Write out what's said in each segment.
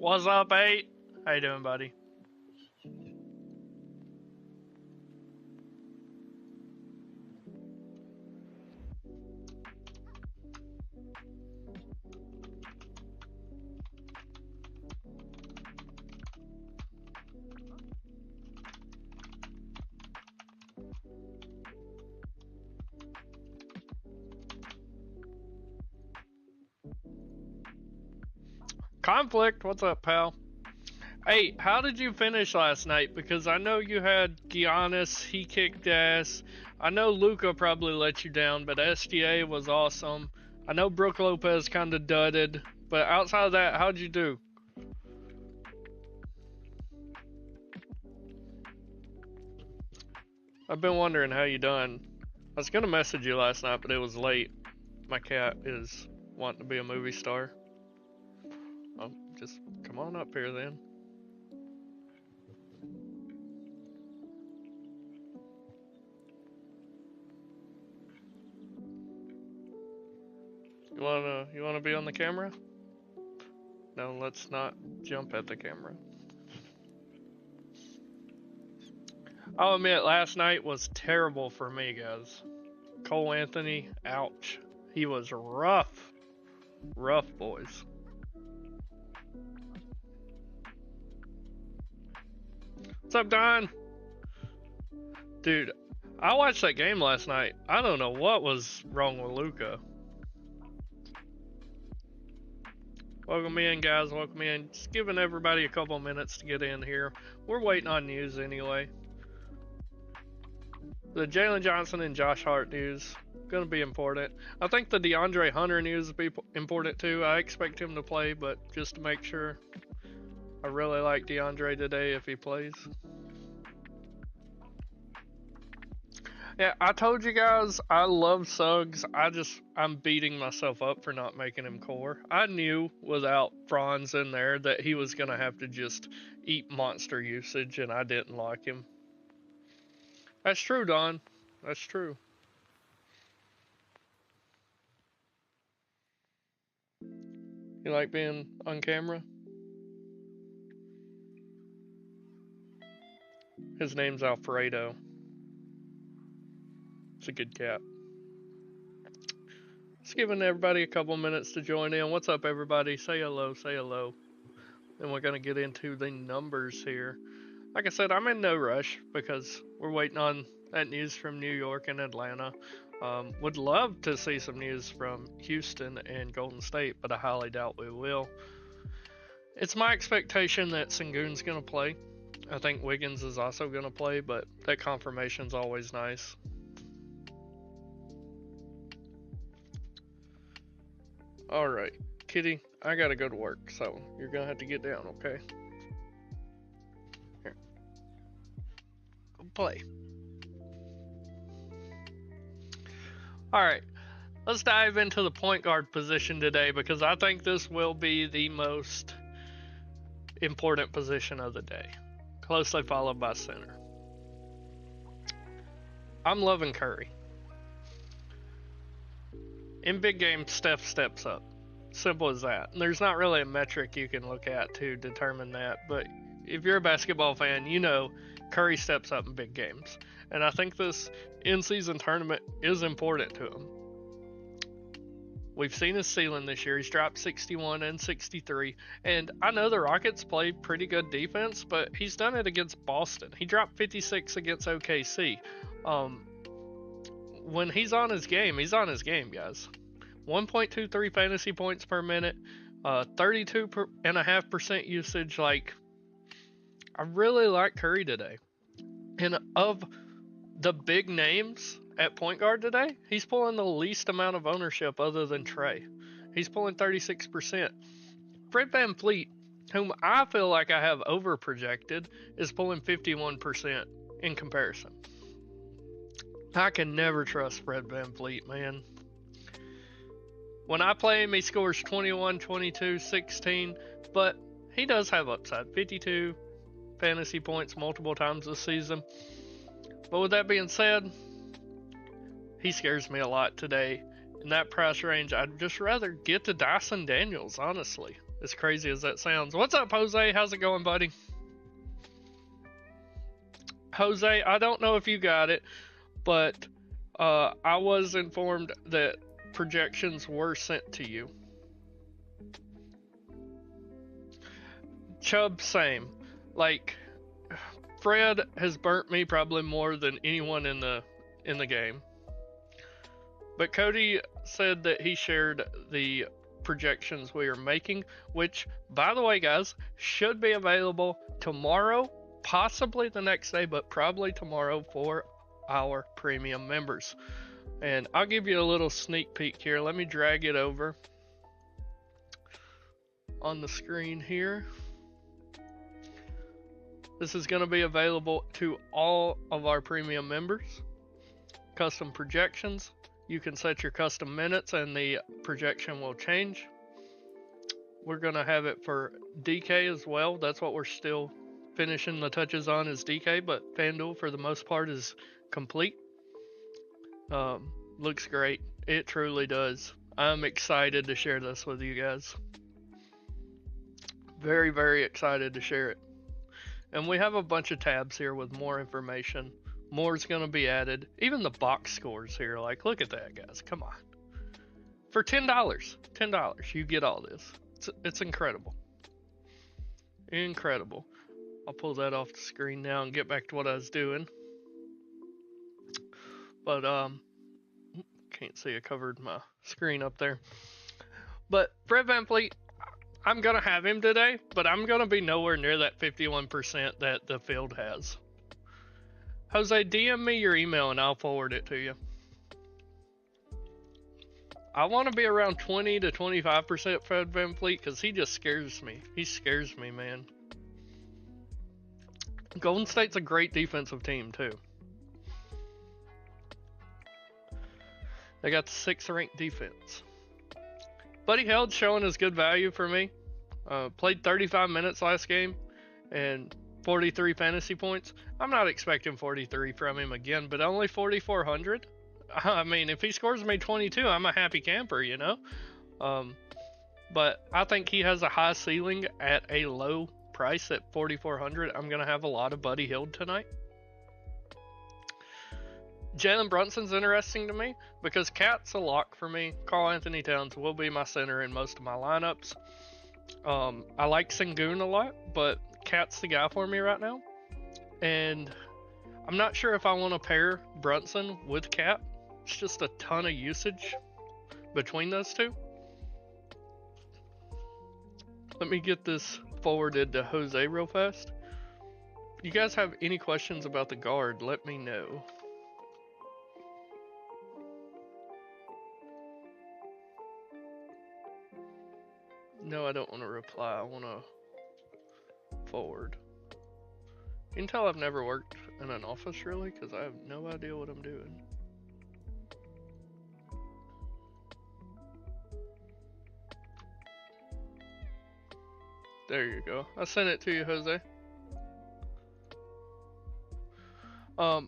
What's up, 8? How you doing, buddy? Conflict, what's up, pal? Hey, how did you finish last night? Because I know you had Giannis, he kicked ass. I know Luca probably let you down, but SGA was awesome. I know Brook Lopez kind of dudded, but outside of that, how'd you do? I've been wondering how you done. I was gonna message you last night, but it was late. My cat is wanting to be a movie star. Oh, just come on up here then. You wanna be on the camera? No, let's not jump at the camera. I'll admit, last night was terrible for me, guys. Cole Anthony, ouch. He was rough. Rough, boys. What's up, Don? Dude, I watched that game last night. I don't know what was wrong with Luca. Welcome in, guys. Welcome in. Just giving everybody a couple minutes to get in here. We're waiting on news anyway. The Jalen Johnson and Josh Hart news going to be important. I think the DeAndre Hunter news will be important too. I expect him to play, but just to make sure. I really like DeAndre today if he plays. Yeah, I told you guys I love Suggs. I'm beating myself up for not making him core. I knew without Franz in there that he was going to have to just eat monster usage, and I didn't like him. That's true, Don. That's true. You like being on camera? His name's Alfredo. It's a good cat. Just giving everybody a couple minutes to join in. What's up, everybody? Say hello, say hello. Then we're going to get into the numbers here. Like I said, I'm in no rush because we're waiting on that news from New York and Atlanta. Would love to see some news from Houston and Golden State, but I highly doubt we will. It's my expectation that Sengun's going to play. I think Wiggins is also going to play, but that confirmation's always nice. Alright, Kitty, I gotta go to work, so you're gonna have to get down, okay? Here. Go play. Alright, let's dive into the point guard position today because I think this will be the most important position of the day, closely followed by center. I'm loving Curry. In big games, Steph steps up. Simple as that. And there's not really a metric you can look at to determine that, but if you're a basketball fan, you know Curry steps up in big games. And I think this in-season tournament is important to him. We've seen his ceiling this year. He's dropped 61 and 63. And I know the Rockets play pretty good defense, but he's done it against Boston. He dropped 56 against OKC. When he's on his game, guys. 1.23 fantasy points per minute, 32.5% usage. Like, I really like Curry today. And of the big names at point guard today, he's pulling the least amount of ownership other than Trey. He's pulling 36%. Fred VanVleet, whom I feel like I have over projected, is pulling 51% in comparison. I can never trust Fred VanVleet, man. When I play him, he scores 21, 22, 16, but he does have upside. 52 fantasy points multiple times this season. But with that being said, he scares me a lot today. In that price range, I'd just rather get to Dyson Daniels, honestly. as crazy as that sounds. What's up, Jose? How's it going, buddy? Jose, I don't know if you got it, but I was informed that projections were sent to you. Chubb, same. Like, Fred has burnt me probably more than anyone in the game. But Cody said that he shared the projections we are making, which, by the way, guys, should be available tomorrow, possibly the next day, but probably tomorrow for our premium members. And I'll give you a little sneak peek here. Let me drag it over on the screen here. This is going to be available to all of our premium members. Custom projections. You can set your custom minutes and the projection will change. We're going to have it for DK as well. That's what we're still finishing the touches on, is DK, but FanDuel for the most part is complete. Looks great. It truly does. I'm excited to share this with you guys. Very, very excited to share it. And we have a bunch of tabs here with more information. More is going to be added. Even the box scores here. Like, look at that, guys. Come on. For $10. $10. You get all this. It's incredible. Incredible. I'll pull that off the screen now and get back to what I was doing. But, can't see I covered my screen up there. But Fred VanVleet, I'm going to have him today, but I'm going to be nowhere near that 51% that the field has. Jose, DM me your email and I'll forward it to you. I want to be around 20 to 25% Fred VanVleet because he just scares me. He scares me, man. Golden State's a great defensive team, too. They got the 6th ranked defense. Buddy Held showing his good value for me. Played 35 minutes last game and 43 fantasy points. I'm not expecting 43 from him again, but only 4,400. I mean, if he scores me 22, I'm a happy camper, you know? But I think he has a high ceiling at a low price at 4,400. I'm going to have a lot of Buddy Hield tonight. Jalen Brunson's interesting to me because Cat's a lock for me. Karl Anthony Towns will be my center in most of my lineups. I like Sengun a lot, but Cat's the guy for me right now. And I'm not sure if I want to pair Brunson with Cat. It's just a ton of usage between those two. Let me get this forwarded to Jose real fast. If you guys have any questions about the guard, let me know. No, I don't want to reply. I want to forward. You can tell I've never worked in an office really because I have no idea what I'm doing. There you go. I sent it to you, Jose. I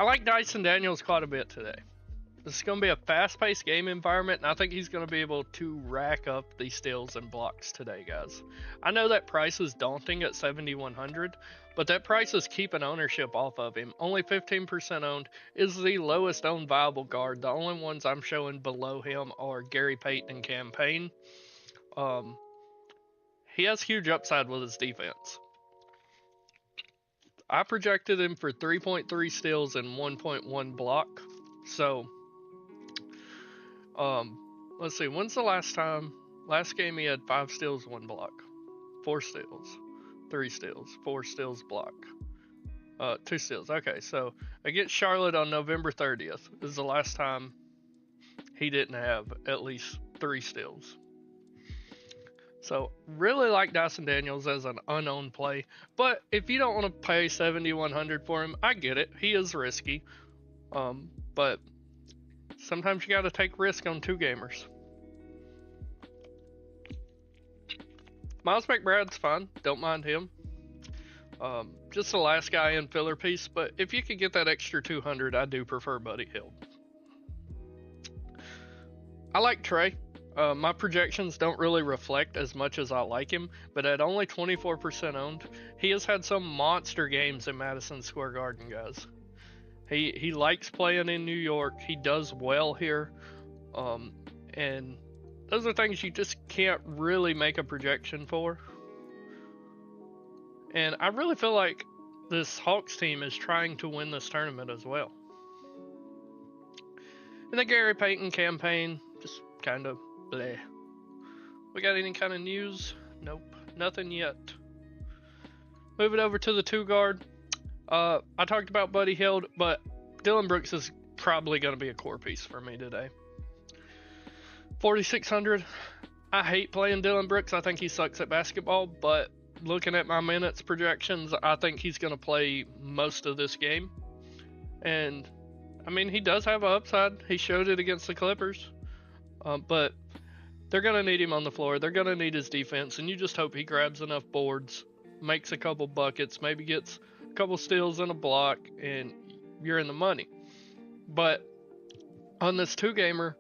like Dyson Daniels quite a bit today. This is going to be a fast-paced game environment, and I think he's going to be able to rack up the steals and blocks today, guys. I know that price is daunting at 7,100, but that price is keeping ownership off of him. Only 15% owned, is the lowest owned viable guard. The only ones I'm showing below him are Gary Payton and Cam Payne. He has huge upside with his defense. I projected him for 3.3 steals and 1.1 block. So, let's see. When's the last time? Last game he had 5 steals, 1 block. 4 steals, 3 steals, 4 steals, block. 2 steals. Okay, so against Charlotte on November 30th is the last time he didn't have at least 3 steals. So, really like Dyson Daniels as an unowned play. But if you don't want to pay 7,100 for him, I get it. He is risky. But sometimes you got to take risk on 2 gamers. Miles McBride's fine. Don't mind him. Just the last guy in filler piece. But if you could get that extra 200, I do prefer Buddy Hield. I like Trey. My projections don't really reflect as much as I like him, but at only 24% owned, he has had some monster games in Madison Square Garden, guys. He likes playing in New York. He does well here, and those are things you just can't really make a projection for. And I really feel like this Hawks team is trying to win this tournament as well. And the Gary Payton campaign, just kind of bleh. We got any kind of news? Nope, nothing yet. Moving over to the 2 guard. I talked about Buddy Hield, but Dillon Brooks is probably going to be a core piece for me today. 4,600. I hate playing Dillon Brooks. I think he sucks at basketball, but looking at my minutes projections, I think he's going to play most of this game. And, I mean, he does have an upside. He showed it against the Clippers. But they're going to need him on the floor. They're going to need his defense, and you just hope he grabs enough boards, makes a couple buckets, maybe gets a couple steals and a block, and you're in the money. But on this 2-gamer,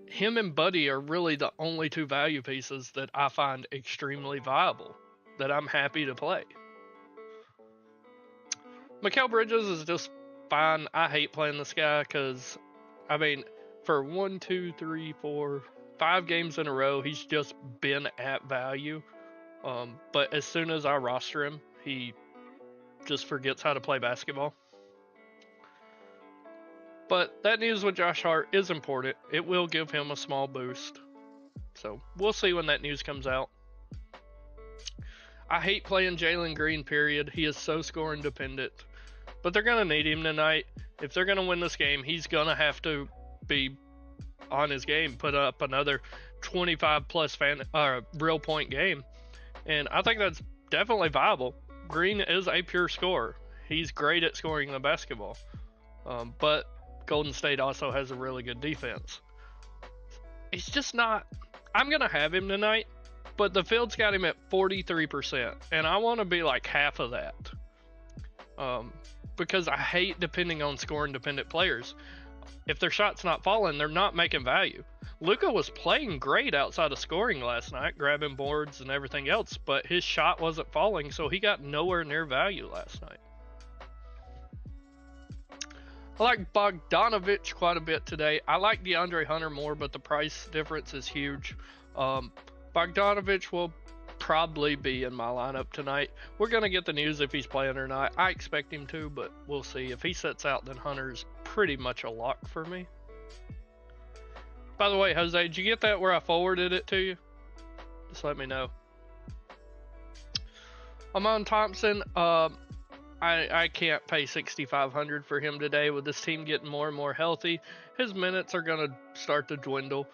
him and Buddy are really the only 2 value pieces that I find extremely viable, that I'm happy to play. Mikal Bridges is just fine. I hate playing this guy because, I mean, for 1, 2, 3, 4, 5 games in a row, he's just been at value. But as soon as I roster him, he just forgets how to play basketball. But that news with Josh Hart is important. It will give him a small boost. So we'll see when that news comes out. I hate playing Jalen Green, period. He is so scoring dependent. But they're going to need him tonight. If they're going to win this game, he's going to have to be on his game, put up another 25 plus real point game. And I think that's definitely viable. Green is a pure scorer. He's great at scoring the basketball. But Golden State also has a really good defense. He's just not... I'm going to have him tonight, but the field's got him at 43%, and I want to be like half of that. Because I hate depending on scoring-dependent players. If their shot's not falling, they're not making value. Luka was playing great outside of scoring last night, grabbing boards and everything else, but his shot wasn't falling, so he got nowhere near value last night. I like Bogdanovich quite a bit today. I like DeAndre Hunter more, but the price difference is huge. Bogdanovich will probably be in my lineup tonight. We're going to get the news if he's playing or not. I expect him to, but we'll see. If he sits out, then Hunter's pretty much a lock for me. By the way, Jose, did you get that where I forwarded it to you? Just let me know. Amon Thompson, I can't pay $6,500 for him today. With this team getting more and more healthy, his minutes are going to start to dwindle.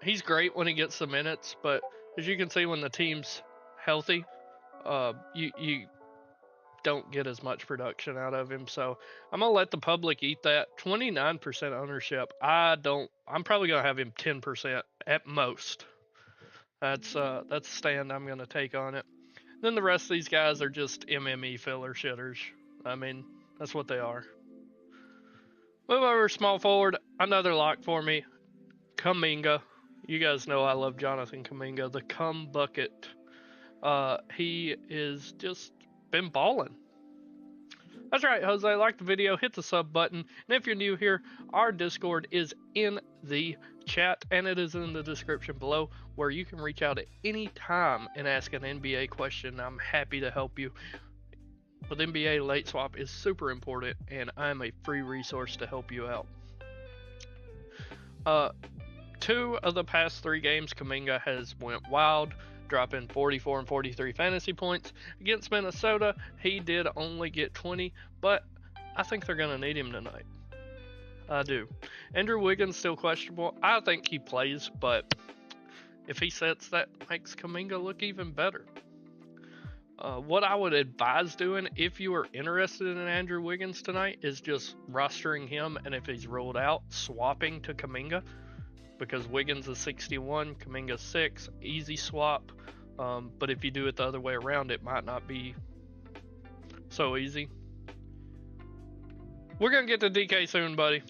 He's great when he gets the minutes, but as you can see, when the team's healthy, you don't get as much production out of him. So I'm going to let the public eat that. 29% ownership. I'm probably going to have him 10% at most. That's the stand I'm going to take on it. Then the rest of these guys are just MME filler shitters. I mean, that's what they are. Move over small forward. Another lock for me. Kuminga. You guys know I love Jonathan Kuminga. The cum bucket. He is just been balling. That's right, Jose. Like the video, hit the sub button. And if you're new here, our Discord is in the chat and it is in the description below, where you can reach out at any time and ask an NBA question. I'm happy to help you. With NBA, late swap is super important, and I'm a free resource to help you out. 2 of the past 3 games, Kuminga has went wild, dropping 44 and 43 fantasy points. Against Minnesota, he did only get 20, but I think they're going to need him tonight. I do. Andrew Wiggins still questionable. I think he plays, but if he sits, that makes Kuminga look even better. What I would advise doing if you are interested in Andrew Wiggins tonight is just rostering him, and if he's ruled out, swapping to Kuminga, because Wiggins is 61, Kuminga 6, easy swap. But if you do it the other way around, it might not be so easy. We're going to get to DK soon, buddy.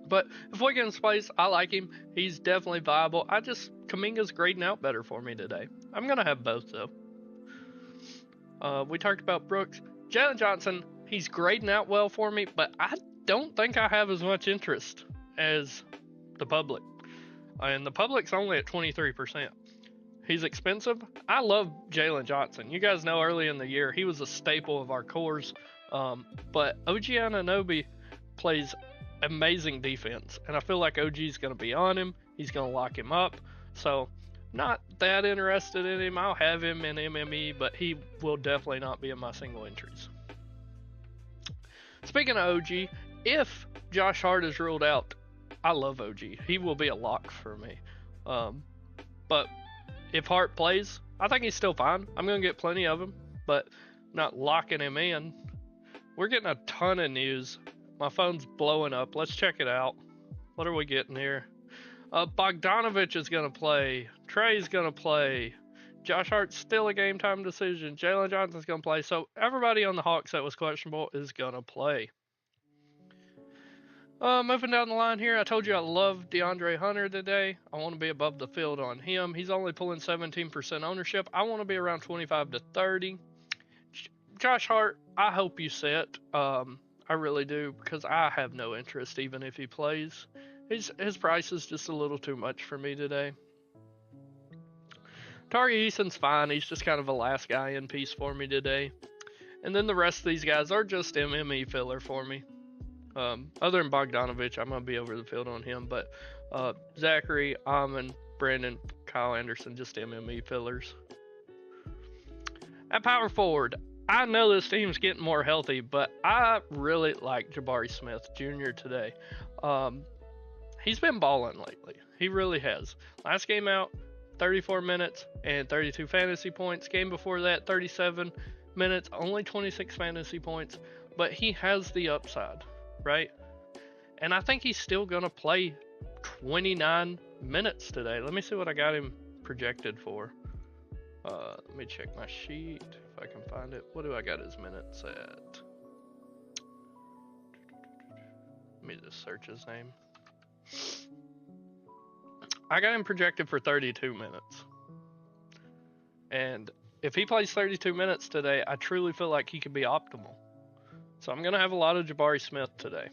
But if Wiggins plays, I like him. He's definitely viable. Kaminga's grading out better for me today. I'm going to have both, though. We talked about Brooks. Jalen Johnson, he's grading out well for me, but I don't think I have as much interest as the public. And the public's only at 23%. He's expensive. I love Jalen Johnson. You guys know early in the year, he was a staple of our cores. But OG Anunoby plays amazing defense, and I feel like OG's going to be on him. He's going to lock him up. So, not that interested in him. I'll have him in MME, but he will definitely not be in my single entries. Speaking of OG, if Josh Hart is ruled out, I love OG. He will be a lock for me. But if Hart plays, I think he's still fine. I'm going to get plenty of him, but not locking him in. We're getting a ton of news. My phone's blowing up. Let's check it out. What are we getting here? Bogdanovich is going to play. Trey's going to play. Josh Hart's still a game time decision. Jalen Johnson's going to play. So everybody on the Hawks that was questionable is going to play. Moving down the line here, I told you I love DeAndre Hunter today. I want to be above the field on him. He's only pulling 17% ownership. I want to be around 25 to 30. Josh Hart, I hope you sit. I really do, because I have no interest even if he plays. His price is just a little too much for me today. Tari Eason's fine. He's just kind of a last guy in piece for me today. And then the rest of these guys are just MME filler for me. Other than Bogdanovich, I'm going to be over the field on him. But Zachary, Amon, Brandon, Kyle Anderson, just MME fillers. At power forward, I know this team's getting more healthy, but I really like Jabari Smith Jr. today. He's been balling lately. He really has. Last game out, 34 minutes and 32 fantasy points. Game before that, 37 minutes, only 26 fantasy points. But he has the upside, right? And I think he's still going to play 29 minutes today. Let me see what I got him projected for. Let me check my sheet if I can find it. What do I got his minutes at? Let me just search his name. I got him projected for 32 minutes. And if he plays 32 minutes today, I truly feel like he could be optimal. So I'm going to have a lot of Jabari Smith today.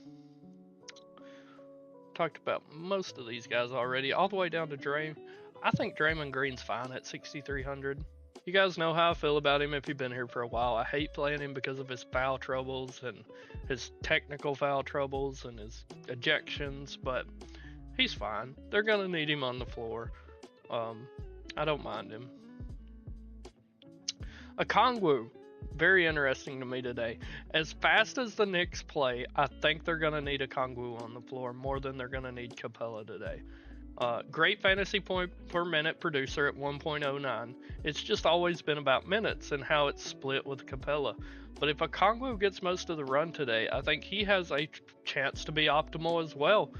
Talked about most of these guys already, all the way down to Draymond. I think Draymond Green's fine at 6,300. You guys know how I feel about him if you've been here for a while. I hate playing him because of his foul troubles and his technical foul troubles and his ejections, but he's fine. They're going to need him on the floor. I don't mind him. Okongwu, very interesting to me today. As fast as the Knicks play, I think they're going to need Okongwu on the floor more than they're going to need Capella today. Great fantasy point per minute producer at 1.09. It's just always been about minutes and how it's split with Capella. But if Okongwu gets most of the run today, I think he has a chance to be optimal as well.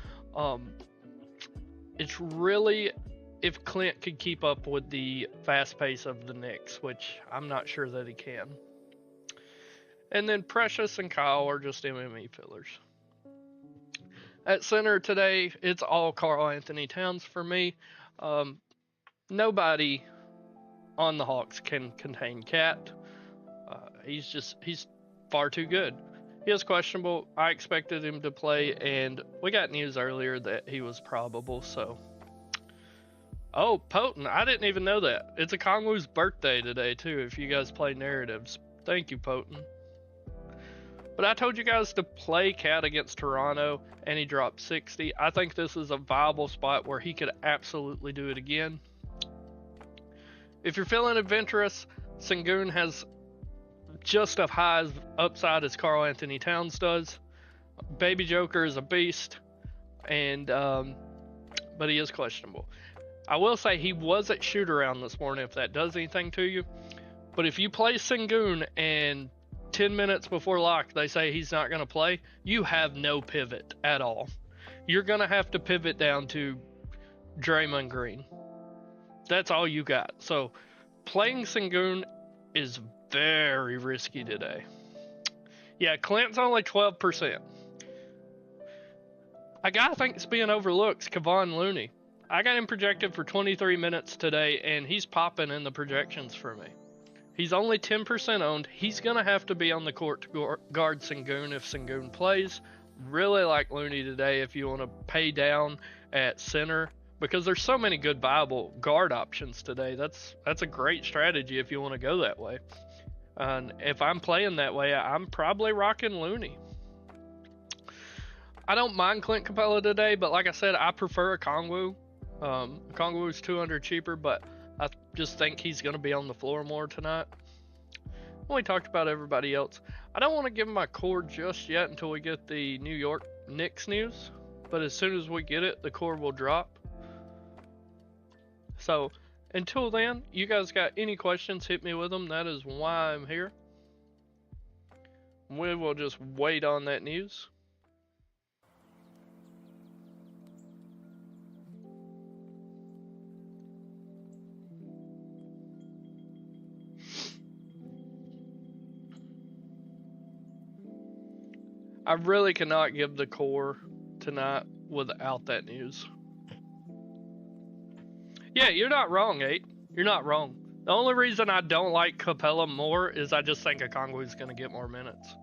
It's really if Clint could keep up with the fast pace of the Knicks, which I'm not sure that he can. And then Precious and Kyle are just MME fillers. At center today, it's all Karl Anthony Towns for me. Nobody on the Hawks can contain Cat. He's far too good. He is questionable. I expected him to play, and we got news earlier that he was probable, so. Oh, Potent. I didn't even know that. It's Okongwu's birthday today, too, if you guys play narratives. Thank you, Potent. But I told you guys to play Cat against Toronto, and he dropped 60. I think this is a viable spot where he could absolutely do it again. If you're feeling adventurous, Sengun has just as high upside as Karl Anthony Towns does. Baby Joker is a beast, and but he is questionable. I will say he was at shoot around this morning, if that does anything to you. But if you play Sengun and 10 minutes before lock they say he's not going to play, you have no pivot at all. You're going to have to pivot down to Draymond Green. That's all you got. So playing Sengun is very risky today. Yeah, Clint's only 12%. A guy I think is being overlooked is Kevon Looney. I got him projected for 23 minutes today, and he's popping in the projections for me. He's only 10% owned. He's going to have to be on the court to guard Sengun if Sengun plays. Really like Looney today if you want to pay down at center, because there's so many good viable guard options today. That's a great strategy if you want to go that way. And if I'm playing that way, I'm probably rocking Looney. I don't mind Clint Capella today, but like I said, I prefer a Kongwu. Kongwu's 200 cheaper, but I just think he's going to be on the floor more tonight. We talked about everybody else. I don't want to give him my core just yet until we get the New York Knicks news, but as soon as we get it, the core will drop. So until then, you guys got any questions, hit me with them. That is why I'm here. We will just wait on that news. I really cannot give the core tonight without that news. Yeah, you're not wrong, 8. You're not wrong. The only reason I don't like Capella more is I just think Okongwu's going to get more minutes.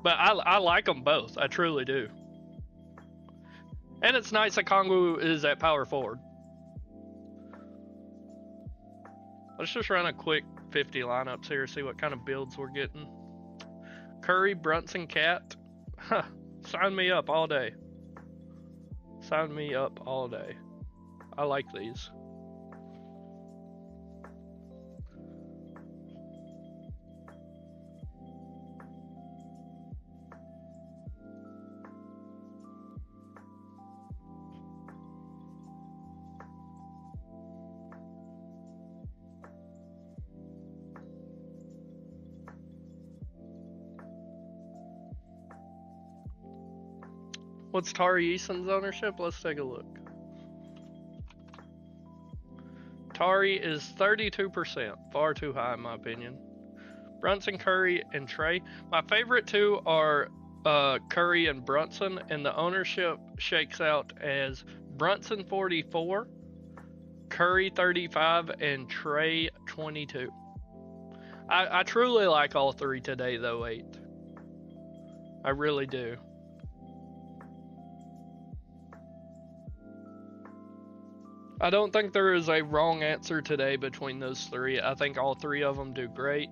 But I like them both. I truly do. And it's nice that Okongwu is at power forward. Let's just run a quick 50 lineups here, see what kind of builds we're getting. Curry, Brunson, Cat. Huh. Sign me up all day. Sign me up all day. I like these. What's Tari Eason's ownership? Let's take a look. Tari is 32%, far too high in my opinion. Brunson, Curry, and Trey. My favorite two are Curry and Brunson, and the ownership shakes out as Brunson 44, Curry 35, and Trey 22. I truly like all three today though, 8. I really do. I don't think there is a wrong answer today between those three. I think all three of them do great.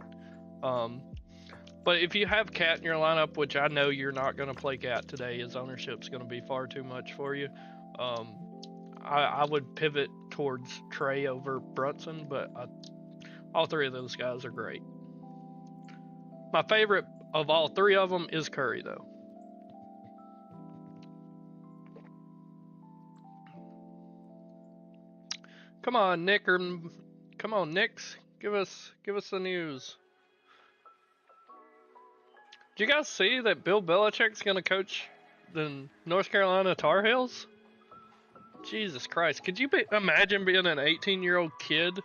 But if you have Cat in your lineup, which I know you're not going to play Cat today, his ownership's going to be far too much for you. I would pivot towards Trey over Brunson, but all three of those guys are great. My favorite of all three of them is Curry, though. Come on, Nick, or come on, Knicks, give us the news. Did you guys see that Bill Belichick's gonna coach the North Carolina Tar Heels? Jesus Christ, could you imagine being an 18-year-old kid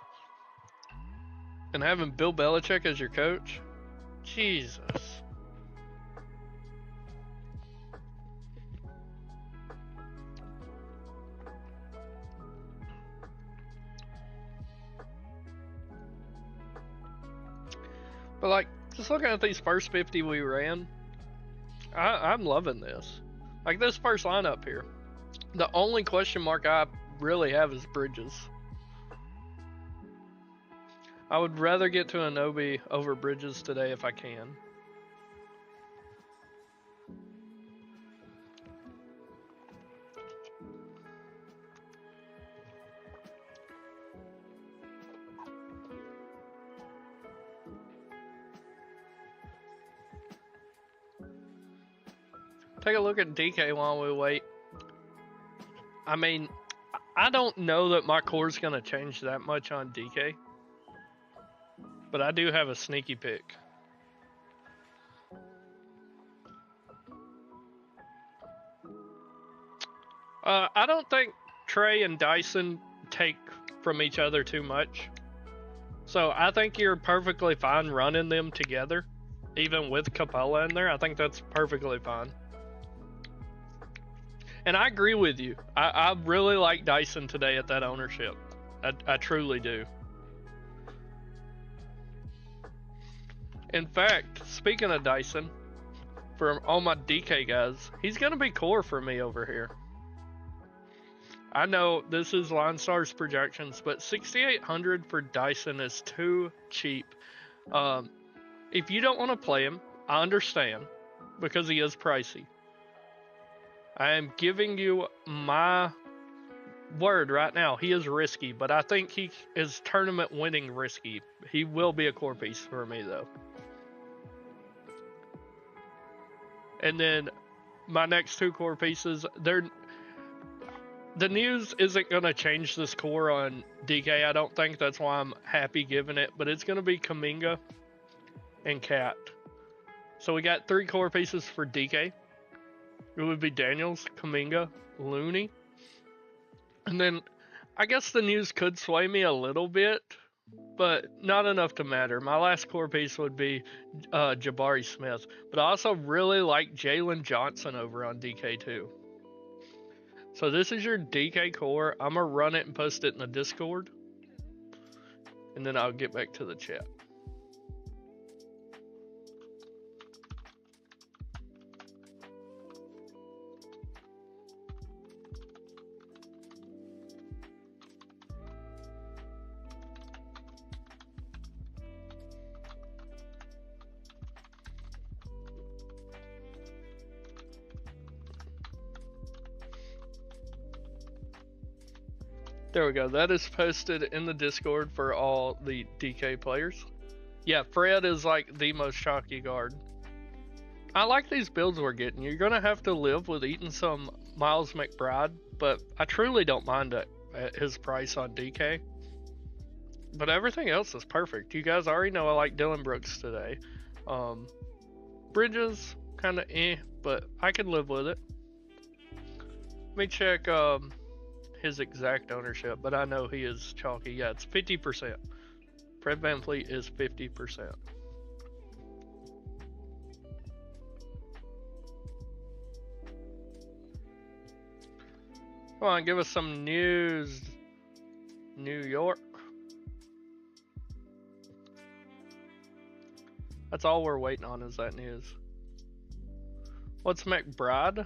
and having Bill Belichick as your coach? Jesus. But like, just looking at these first 50 we ran, I'm loving this. Like this first lineup here. The only question mark I really have is Bridges. I would rather get to Anunoby over Bridges today if I can. Take a look at DK while we wait. I mean, I don't know that my core is going to change that much on DK. But I do have a sneaky pick. I don't think Trey and Dyson take from each other too much. So I think you're perfectly fine running them together. Even with Capella in there, I think that's perfectly fine. And I agree with you. I really like Dyson today at that ownership. I truly do. In fact, speaking of Dyson, for all my DK guys, he's going to be core for me over here. I know this is Line Stars projections, but 6,800 for Dyson is too cheap. If you don't want to play him, I understand, because he is pricey. I am giving you my word right now. He is risky, but I think he is tournament winning risky. He will be a core piece for me, though. And then my next two core pieces, the news isn't going to change this core on DK. I don't think. That's why I'm happy giving it. But it's going to be Kaminga and Cat. So we got three core pieces for DK. It would be Daniels, Kaminga, Looney. And then I guess the news could sway me a little bit, but not enough to matter. My last core piece would be Jabari Smith. But I also really like Jalen Johnson over on DK too. So this is your DK core. I'm going to run it and post it in the Discord. And then I'll get back to the chat. There we go. That is posted in the Discord for all the DK players. Yeah, Fred is like the most chalky guard. I like these builds we're getting. You're going to have to live with eating some Miles McBride, but I truly don't mind it at his price on DK. But everything else is perfect. You guys already know I like Dylan Brooks today. Bridges, kind of but I could live with it. Let me check his exact ownership, but I know he is chalky. Yeah, it's 50%. Fred VanVleet is 50%. Come on, give us some news, New York. That's all we're waiting on is that news. What's McBride?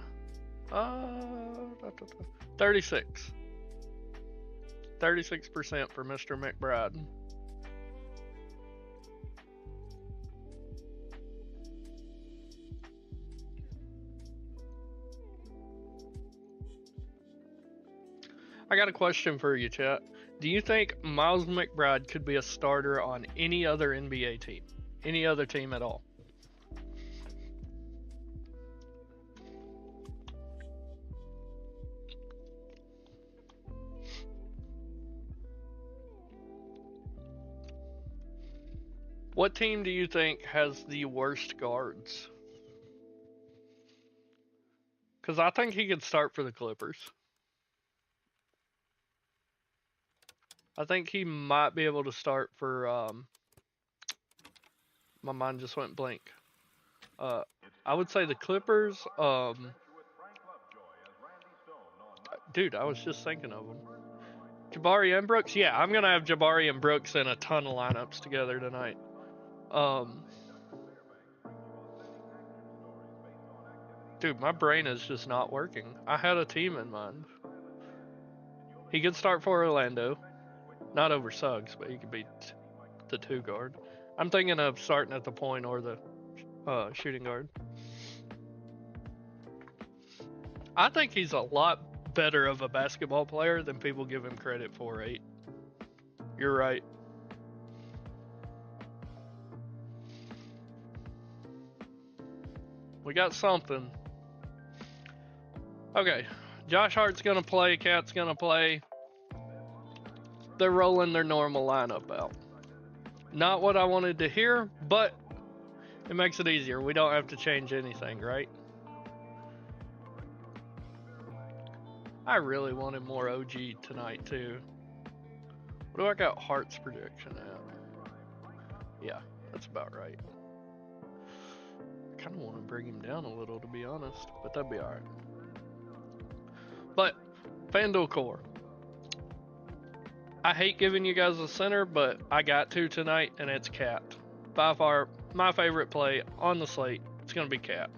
36. 36% for Mr. McBride. I got a question for you, chat. Do you think Miles McBride could be a starter on any other NBA team? Any other team at all? What team do you think has the worst guards? Because I think he could start for the Clippers. I think he might be able to start for, my mind just went blank. I would say the Clippers, dude, I was just thinking of them. Jabari and Brooks? Yeah, I'm going to have Jabari and Brooks in a ton of lineups together tonight. Dude, my brain is just not working. I had a team in mind. He could start for Orlando. Not over Suggs, but he could be the 2 guard. I'm thinking of starting at the point or the shooting guard. I think he's a lot better of a basketball player than people give him credit for, 8. You're right. We got something. Okay, Josh Hart's going to play, Cat's going to play. They're rolling their normal lineup out. Not what I wanted to hear, but it makes it easier. We don't have to change anything, right? I really wanted more OG tonight, too. What do I got Hart's prediction at? Yeah, that's about right. I kind of want to bring him down a little, to be honest, but that'd be alright. FanDuel core. I hate giving you guys a center, but I got to tonight, and it's Cat. By far, my favorite play on the slate. It's going to be Cat.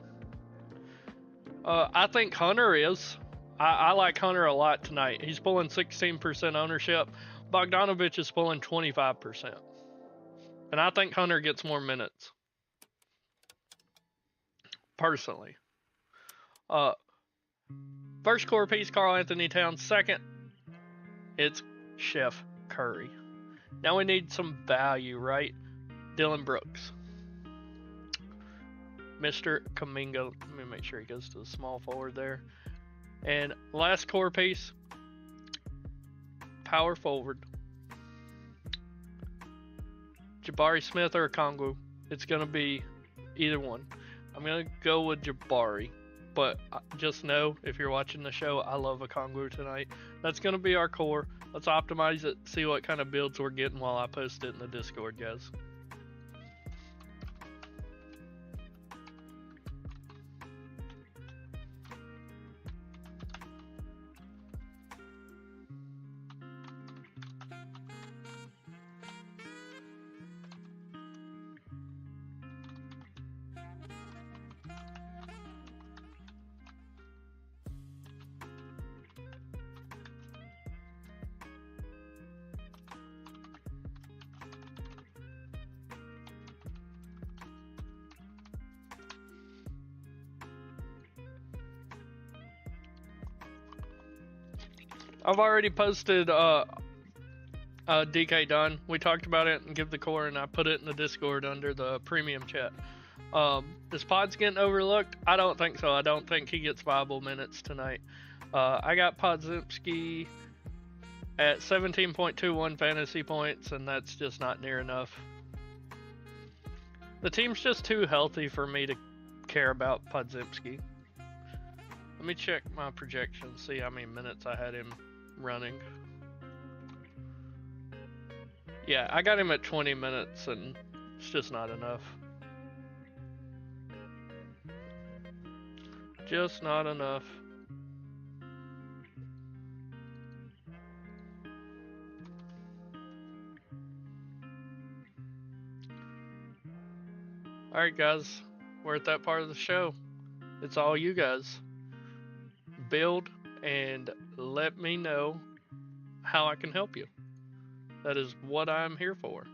I think Hunter is. I like Hunter a lot tonight. He's pulling 16% ownership. Bogdanovich is pulling 25%. And I think Hunter gets more minutes. Personally. First core piece, Karl Anthony Towns. Second, it's Chef Curry. Now we need some value, right? Dylan Brooks. Mr. Kuminga. Let me make sure he goes to the small forward there. And last core piece, power forward. Jabari Smith or Okongwu. It's going to be either one. I'm going to go with Jabari. But just know, if you're watching the show, I love Okongwu tonight. That's going to be our core. Let's optimize it, see what kind of builds we're getting while I post it in the Discord, guys. I've already posted DK done. We talked about it and give the core, and I put it in the Discord under the premium chat. This pod's getting overlooked? I don't think so. I don't think he gets viable minutes tonight. I got Podziemski at 17.21 fantasy points, and that's just not near enough. The team's just too healthy for me to care about Podziemski. Let me check my projections, see how many minutes I had him running. Yeah, I got him at 20 minutes, and it's just not enough. Just not enough. Alright guys, we're at that part of the show. It's all you guys. Build and let me know how I can help you. That is what I'm here for.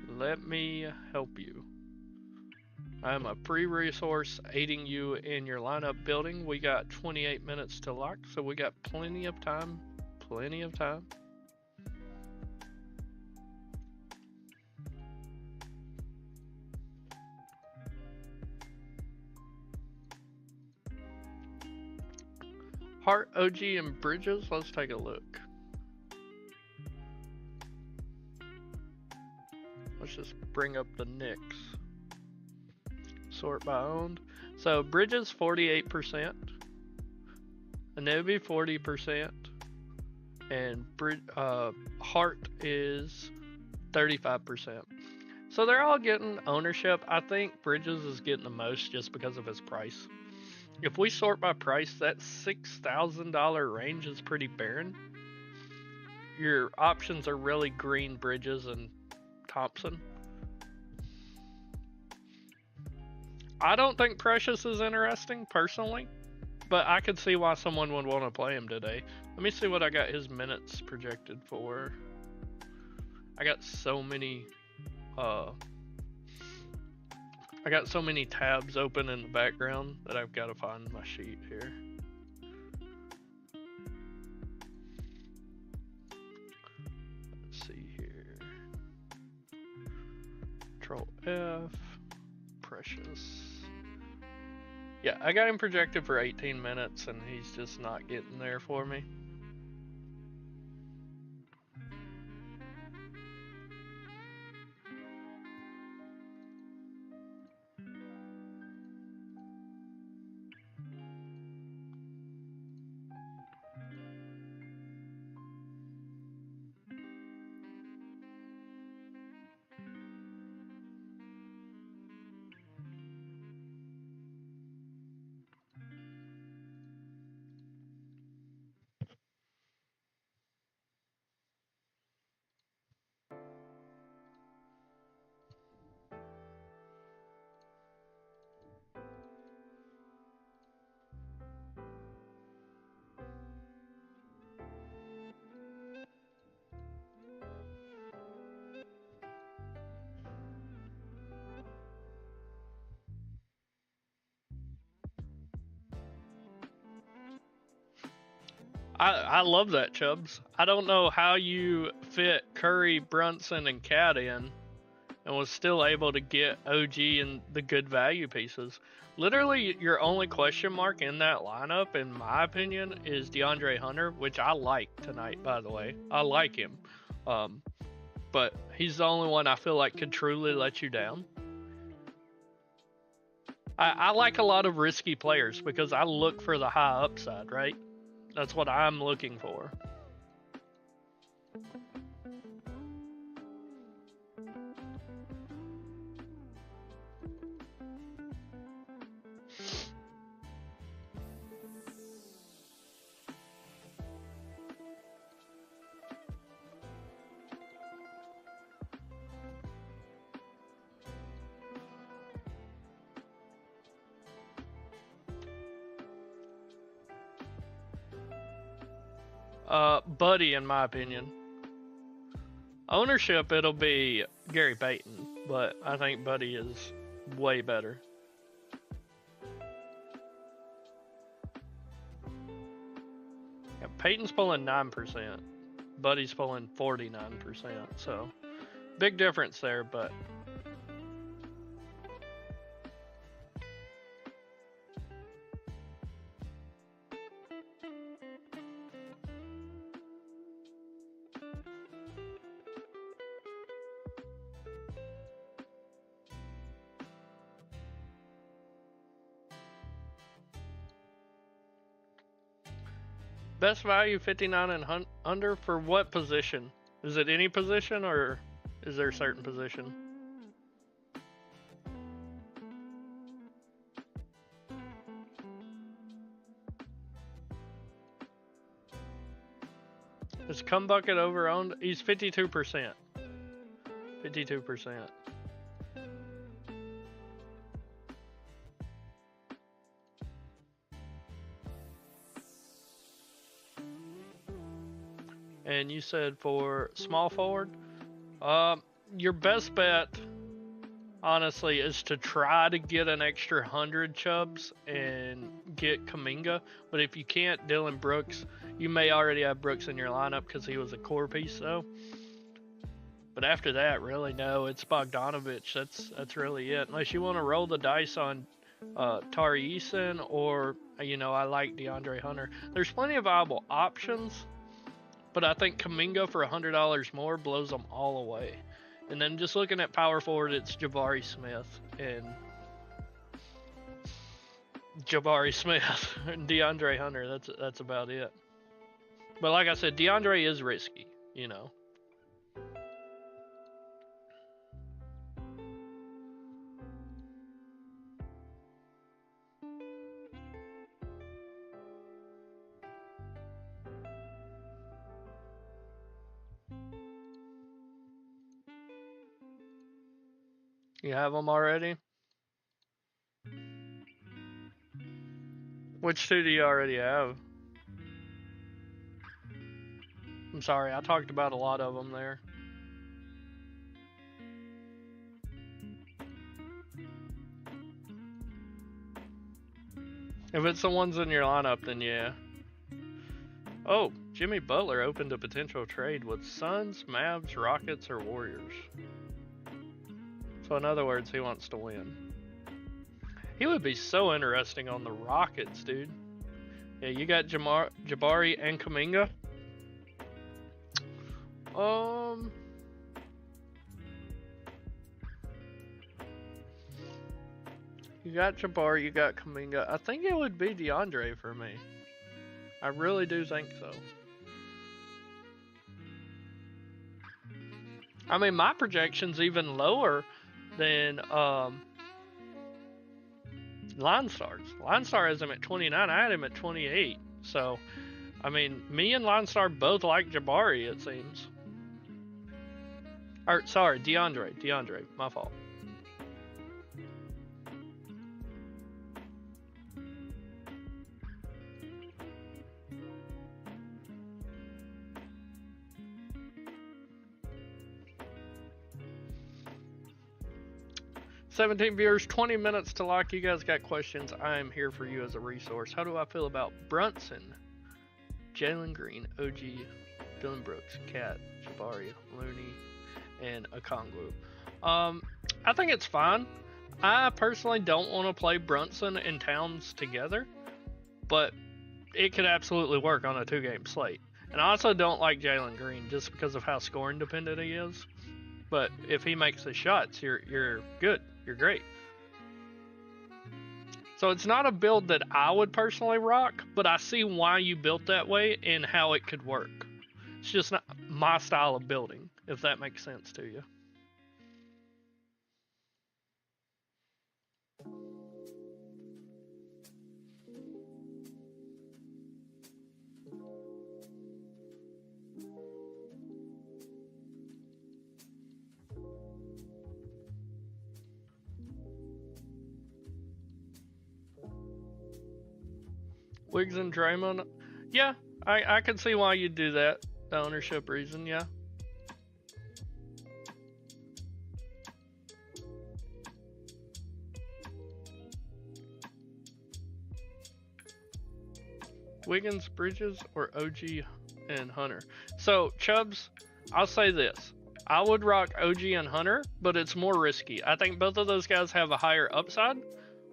Let me help you. I'm a free resource aiding you in your lineup building. We got 28 minutes to lock, so we got plenty of time. Plenty of time. Hart, OG, and Bridges. Let's take a look. Let's just bring up the Knicks. Sort by owned. So Bridges 48%, Anunoby 40%, and Hart is 35%. So they're all getting ownership. I think Bridges is getting the most just because of his price. If we sort by price, that $6,000 range is pretty barren. Your options are really Green, Bridges, and Thompson. I don't think Precious is interesting, personally, but I could see why someone would want to play him today. Let me see what I got his minutes projected for. I got so many tabs open in the background that I've got to find my sheet here. Let's see here. Control F. Precious. Yeah, I got him projected for 18 minutes and he's just not getting there for me. I love that, Chubbs. I don't know how you fit Curry, Brunson, and Cat in and was still able to get OG and the good value pieces. Literally, your only question mark in that lineup, in my opinion, is DeAndre Hunter, which I like tonight, by the way. I like him. Um, but he's the only one I feel like could truly let you down. I like a lot of risky players because I look for the high upside, right? That's what I'm looking for. Buddy, in my opinion. Ownership, it'll be Gary Payton, but I think Buddy is way better. Yeah, Payton's pulling 9%. Buddy's pulling 49%. So, big difference there, but best value 59 and under for what position? Is it any position or is there a certain position? Is Cum Bucket over owned? He's 52%. 52%. And you said for small forward, your best bet, honestly, is to try to get an extra 100 Chubbs and get Kuminga. But if you can't, Dylan Brooks, you may already have Brooks in your lineup because he was a core piece, though. But after that, really, no, it's Bogdanovich. That's really it. Unless you want to roll the dice on Tari Eason or, I like DeAndre Hunter. There's plenty of viable options. But I think Kuminga for $100 more blows them all away. And then just looking at power forward, it's Jabari Smith and DeAndre Hunter. That's about it. But like I said, DeAndre is risky, You have them already? Which two do you already have? I'm sorry, I talked about a lot of them there. If it's the ones in your lineup, then yeah. Oh, Jimmy Butler opened a potential trade with Suns, Mavs, Rockets, or Warriors. So in other words, he wants to win. He would be so interesting on the Rockets, dude. Yeah, you got Jabari and Kuminga. You got Jabari, you got Kuminga. I think it would be DeAndre for me. I really do think so. I mean, my projection's even lower than LineStar's. LineStar has him at 29. I had him at 28. So, I mean, me and LineStar both like Jabari, it seems. Or, sorry, DeAndre. My fault. $17 viewers, 20 minutes to lock. You guys got questions? I am here for you as a resource. How do I feel about Brunson? Jalen Green, OG, Dylan Brooks, Cat, Jabari, Looney, and Okongwu. I think it's fine. I personally don't want to play Brunson and Towns together, but it could absolutely work on a 2-game slate. And I also don't like Jalen Green just because of how scoring dependent he is. But if he makes the shots, you're good. You're great. So it's not a build that I would personally rock, but I see why you built that way and how it could work. It's just not my style of building, if that makes sense to you. Wiggs and Draymond, yeah, I can see why you'd do that. The ownership reason, yeah. Wiggins, Bridges, or OG and Hunter. So, Chubbs, I'll say this. I would rock OG and Hunter, but it's more risky. I think both of those guys have a higher upside,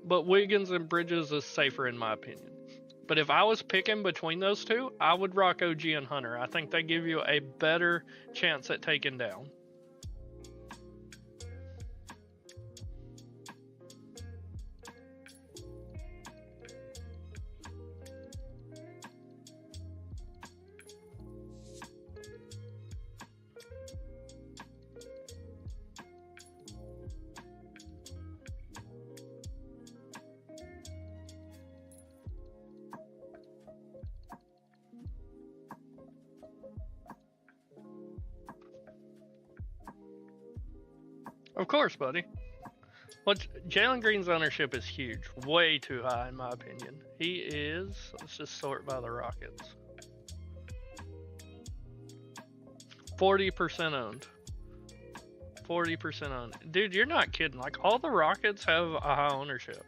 but Wiggins and Bridges is safer in my opinion. But if I was picking between those two, I would rock OG and Hunter. I think they give you a better chance at taking down. Of course, buddy. Well, Jalen Green's ownership is huge. Way too high, in my opinion. He is... Let's just sort by the Rockets. 40% owned. 40% owned. Dude, you're not kidding. Like, all the Rockets have a high ownership.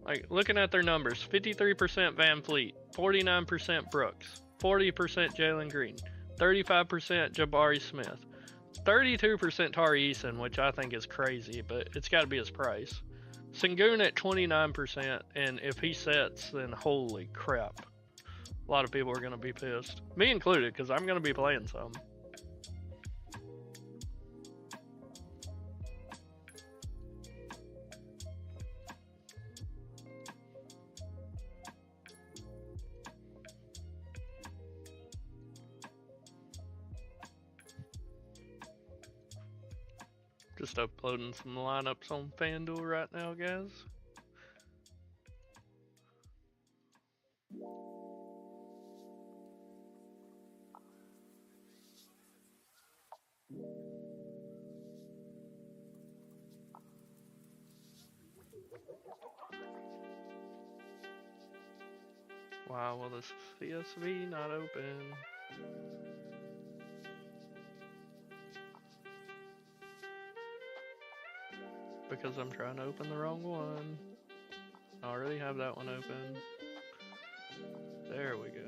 Like, looking at their numbers. 53% Van Fleet. 49% Brooks. 40% Jalen Green. 35% Jabari Smith. 32% Tari Eason, which I think is crazy, but it's got to be his price. Sengun at 29%, and if he sets, then holy crap. A lot of people are going to be pissed. Me included, because I'm going to be playing some. Just uploading some lineups on FanDuel right now, guys. Wow, well, this CSV not open. Because I'm trying to open the wrong one. I already have that one open. There we go.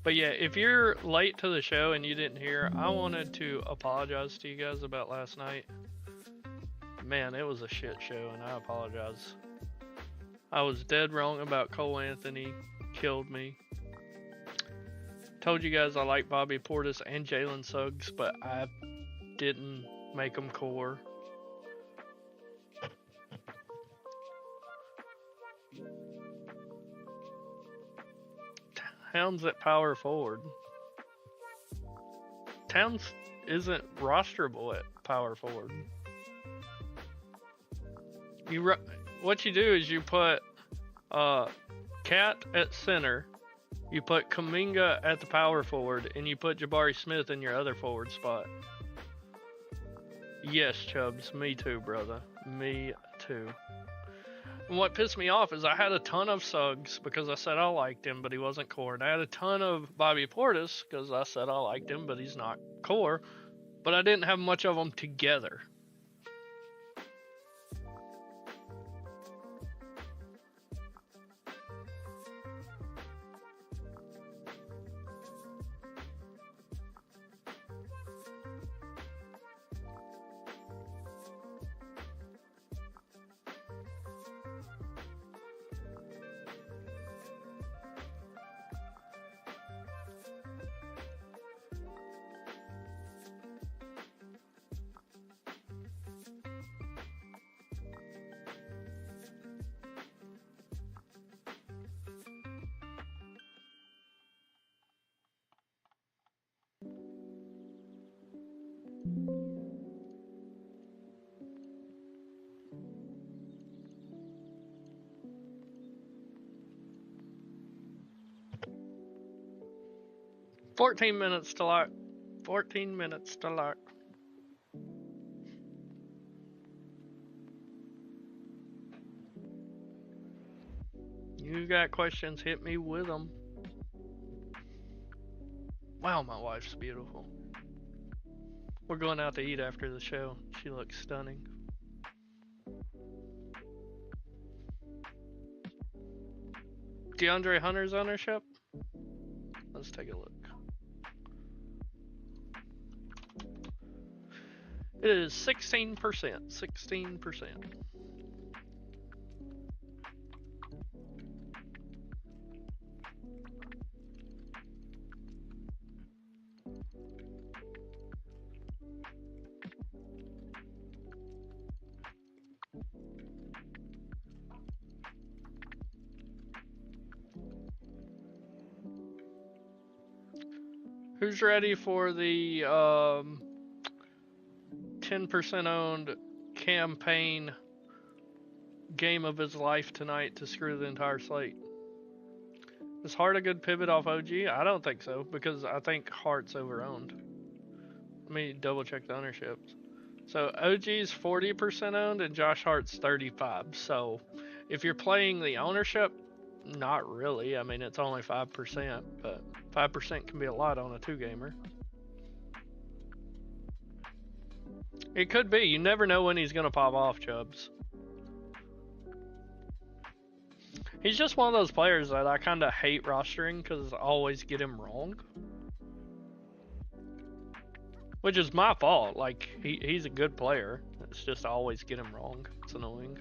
But yeah, if you're late to the show and you didn't hear, I wanted to apologize to you guys about last night. Man, it was a shit show, and I apologize. I was dead wrong about Cole Anthony. Killed me. Told you guys I like Bobby Portis and Jalen Suggs, but I didn't make them core. Towns at power forward. Towns isn't rosterable at power forward. What you do is you put Cat at center, you put Kuminga at the power forward, and you put Jabari Smith in your other forward spot. Yes, Chubbs, me too, brother. Me too. And what pissed me off is I had a ton of Suggs because I said I liked him, but he wasn't core. And I had a ton of Bobby Portis because I said I liked him, but he's not core. But I didn't have much of them together. 14 minutes to lock. 14 minutes to lock. You got questions, hit me with them. Wow, my wife's beautiful. We're going out to eat after the show. She looks stunning. DeAndre Hunter's ownership? Let's take a look. It is 16%. 16%. Who's ready for the 10% owned campaign game of his life tonight to screw the entire slate? Is Hart a good pivot off OG? I don't think so, because I think Hart's overowned. Let me double check the ownerships. So OG's 40% owned and Josh Hart's 35%. So if you're playing the ownership, not really. I mean, it's only 5%, but 5% can be a lot on a 2-gamer. It could be. You never know when he's going to pop off, Chubbs. He's just one of those players that I kind of hate rostering because I always get him wrong. Which is my fault. Like, he's a good player. It's just I always get him wrong. It's annoying.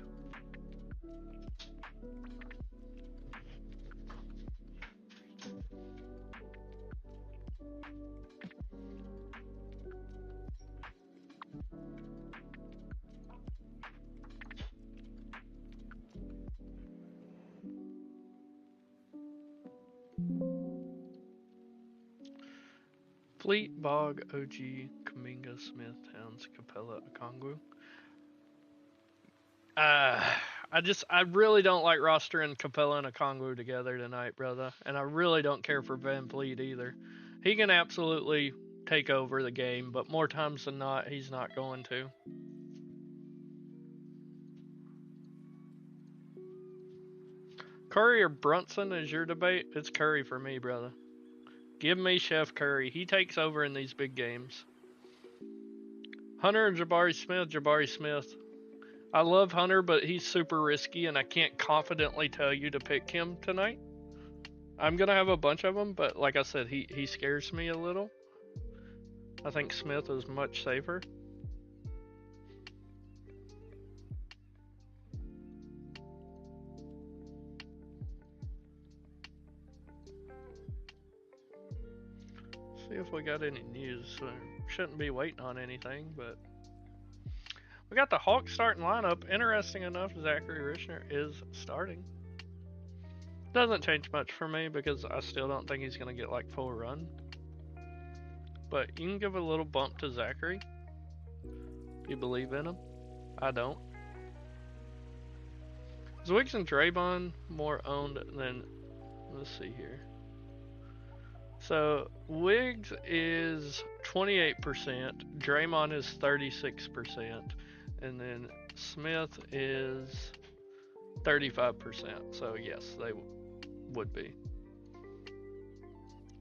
Fleet, Bog, OG, Kaminga, Smith, Towns, Capella, Okongwu. I really don't like rostering Capella and Okongwu together tonight, brother. And I really don't care for Van Fleet either. He can absolutely take over the game, but more times than not, he's not going to. Curry or Brunson is your debate? It's Curry for me, brother. Give me Chef Curry. He takes over in these big games. Hunter and Jabari Smith. Jabari Smith. I love Hunter, but he's super risky, and I can't confidently tell you to pick him tonight. I'm going to have a bunch of them, but like I said, he scares me a little. I think Smith is much safer. See if we got any news. Shouldn't be waiting on anything, but we got the Hawks starting lineup. Interesting enough, Zachary Richner is starting. Doesn't change much for me because I still don't think he's going to get like full run. But you can give a little bump to Zachary. If you believe in him. I don't. Is Wiggs and Draymond more owned than... Let's see here. So Wiggs is 28%, Draymond is 36%, and then Smith is 35%. So yes, they would be.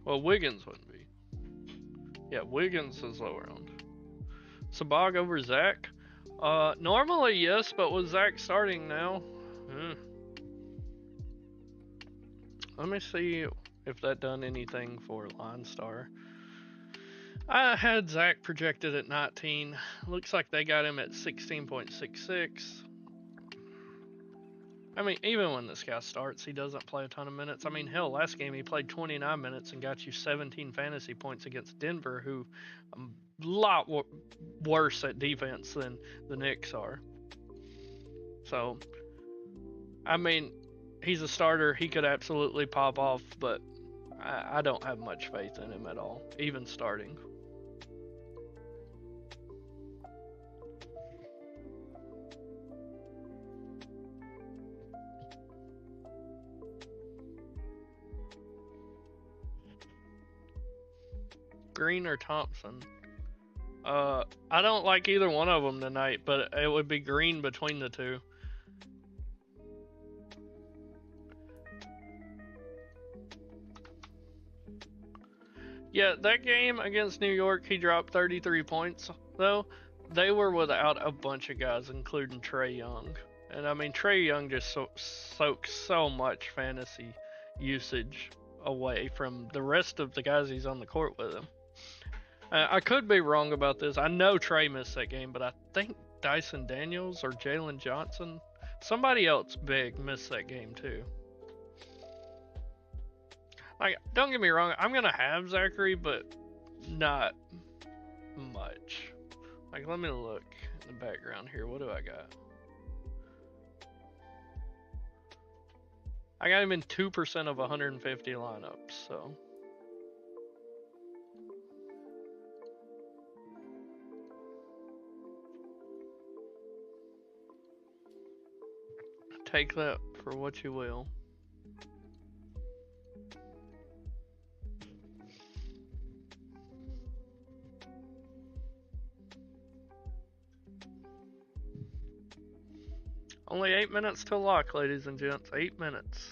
Well, Wiggins wouldn't be. Yeah, Wiggins is lower owned. Sabag over Zach? Normally yes, but with Zach starting now, let me see if that done anything for Line Star. I had Zach projected at 19. Looks like they got him at 16.66. I mean, even when this guy starts, he doesn't play a ton of minutes. I mean, hell, last game he played 29 minutes and got you 17 fantasy points against Denver, who a lot worse at defense than the Knicks are. So, I mean, he's a starter. He could absolutely pop off, but I don't have much faith in him at all, even starting. Green or Thompson. I don't like either one of them tonight, but it would be Green between the two. Yeah, that game against New York, he dropped 33 points, though. They were without a bunch of guys, including Trae Young. And I mean, Trae Young just soaks so much fantasy usage away from the rest of the guys he's on the court with him. I could be wrong about this. I know Trae missed that game, but I think Dyson Daniels or Jalen Johnson, somebody else big, missed that game too. Like, don't get me wrong, I'm gonna have Zachary, but not much. Like, let me look in the background here. What do I got? I got him in 2% of 150 lineups, so. Take that for what you will. Only 8 minutes till lock, ladies and gents. 8 minutes.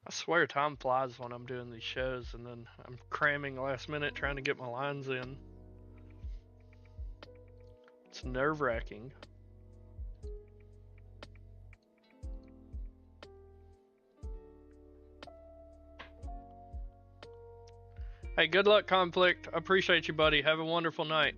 I swear time flies when I'm doing these shows, and then I'm cramming last minute trying to get my lines in. It's nerve-wracking. Hey, good luck, Conflict. I appreciate you, buddy. Have a wonderful night.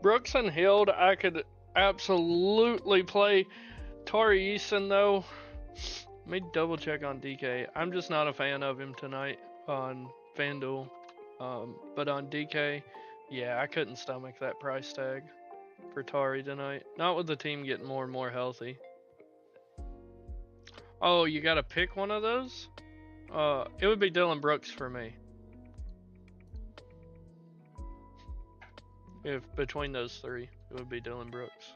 Brooks and Hield, I could absolutely play. Tari Eason, though, let me double check on DK. I'm just not a fan of him tonight on FanDuel. But on DK, yeah, I couldn't stomach that price tag for Tari tonight. Not with the team getting more and more healthy. Oh, you gotta pick one of those? It would be Dylan Brooks for me. If between those three, it would be Dylan Brooks.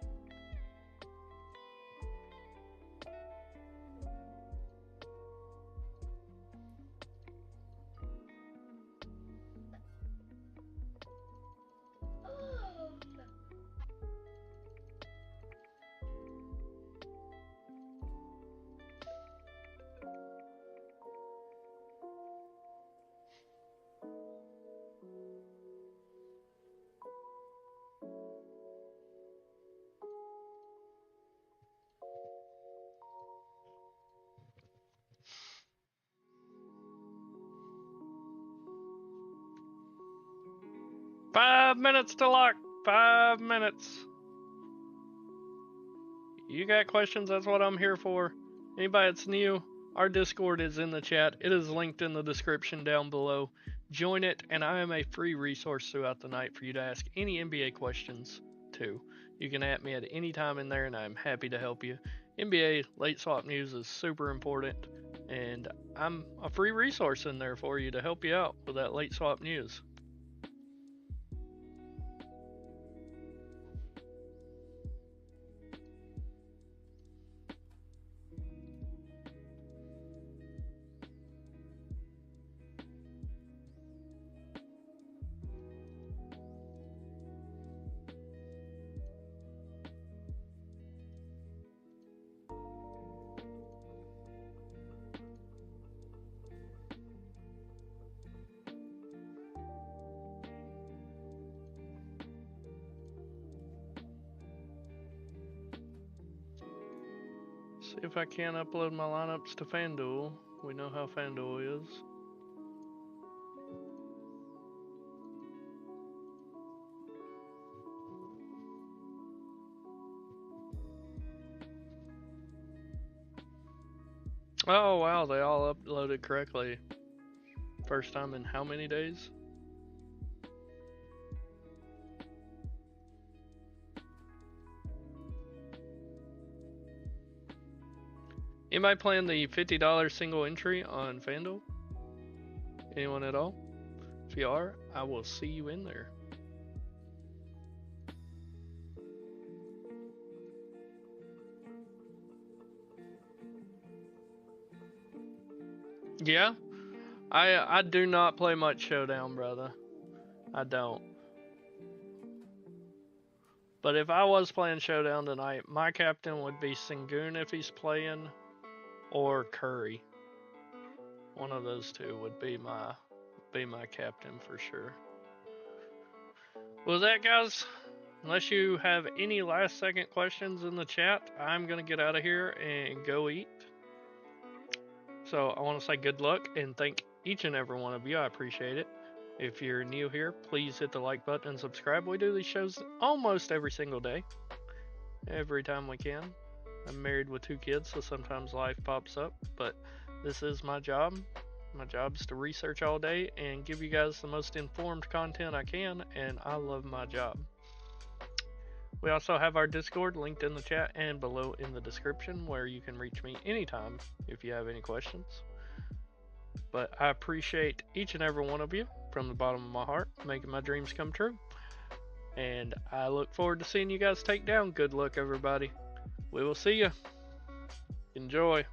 Five minutes to lock. 5 minutes. You got questions? That's what I'm here for. Anybody that's new, our Discord is in the chat. It is linked in the description down below. Join it, and I am a free resource throughout the night for you to ask any NBA questions too. You can at me at any time in there, and I'm happy to help you. NBA late swap news is super important, and I'm a free resource in there for you to help you out with that late swap news. See if I can upload my lineups to FanDuel. We know how FanDuel is. Oh wow, they all uploaded correctly. First time in how many days? Anybody playing the $50 single entry on FanDuel? Anyone at all? If you are, I will see you in there. Yeah, I do not play much Showdown, brother. I don't. But if I was playing Showdown tonight, my captain would be Sengun if he's playing, or Curry. One of those two would be my captain for sure. Well, that guys, unless you have any last second questions in the chat, I'm gonna get out of here and go eat. So I want to say good luck and thank each and every one of you. I appreciate it. If you're new here, please hit the like button and subscribe. We do these shows almost every single day, every time we can. I'm married with 2 kids, so sometimes life pops up, but this is my job. My job is to research all day and give you guys the most informed content I can, and I love my job. We also have our Discord linked in the chat and below in the description, where you can reach me anytime if you have any questions. But I appreciate each and every one of you from the bottom of my heart, making my dreams come true. And I look forward to seeing you guys take down. Good luck, everybody. We will see you. Enjoy.